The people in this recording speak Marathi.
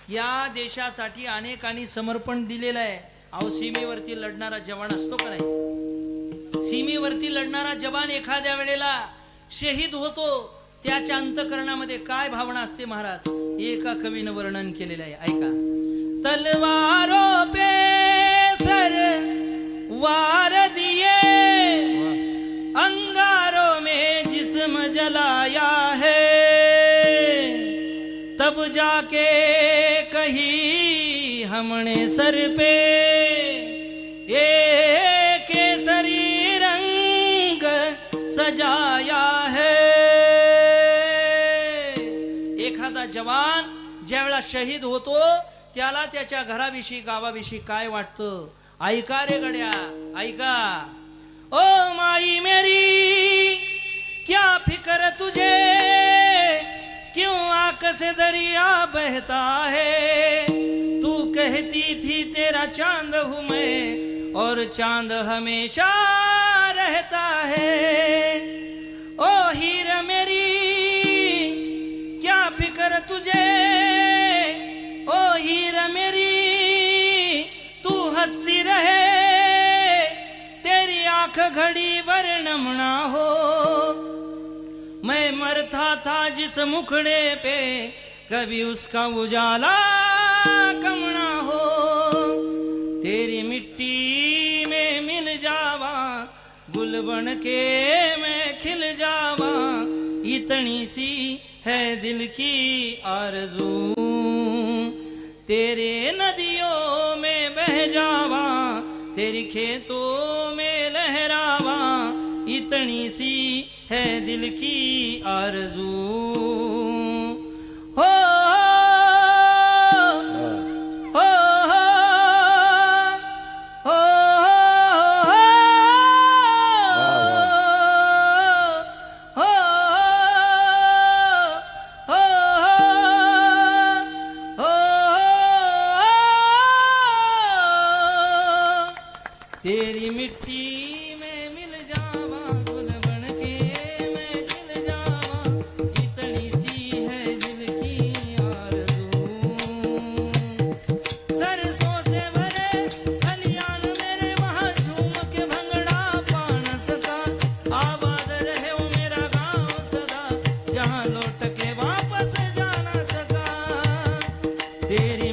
या देशासाठी अनेकांनी समर्पण दिलेलं आहे. अहो सीमेवरती लढणारा जवान असतो का नाही, सीमेवरती लढणारा जवान एखाद्या वेळेला शहीद होतो, त्याच्या अंतःकरणामध्ये काय भावना असते महाराज, एका कवीनं वर्णन केलेलं आहे, ऐका. तलवारों पे सर वार दिए, अंगारों में जिस्म जलाया है, तब जाके कही हमने सर पे ये केसरी रंग सजाया है. एखादा जवान ज्यावेळा शहीद होतो त्याला त्याच्या घराविषयी गावाविषयी काय वाटतं, ऐका रे गड्या ऐका. ओ माई मेरी क्या फिक्र तुझे, क्यों आंख से दरिया बहता है, तू कहती थी तेरा चांद हूं मैं और चांद हमेशा रहता है. ओ हीर मेरी क्या फिक्र तुझे, ओ हीर मेरी तू हंसती रहे, तेरी आंख घड़ी भर नम ना हो. मैं मरता था जिस मुखड़े पे, कभी उसका उजाला कम ना हो. तेरी मिट्टी में मिल जावा, गुल बन के मैं खिल जावा, इतनी सी है दिल की आरज़ू. तेरे नदियों में बह जावा, तेरी खेतों में लहरावा, इतनी सी है दिल की आरज़ू. हो हो हो तेरी मिट्टी में मिल जावा, गुल बन के मैं खिल जावा, इतनी सी है दिल की आरज़ू. सरसों से भरे खलियान मेरे, वहाँ झूम के भंगड़ा पा न सका, आबाद रहे वो मेरा गाँव सदा, जहाँ लौट के वापस जा न सका. तेरी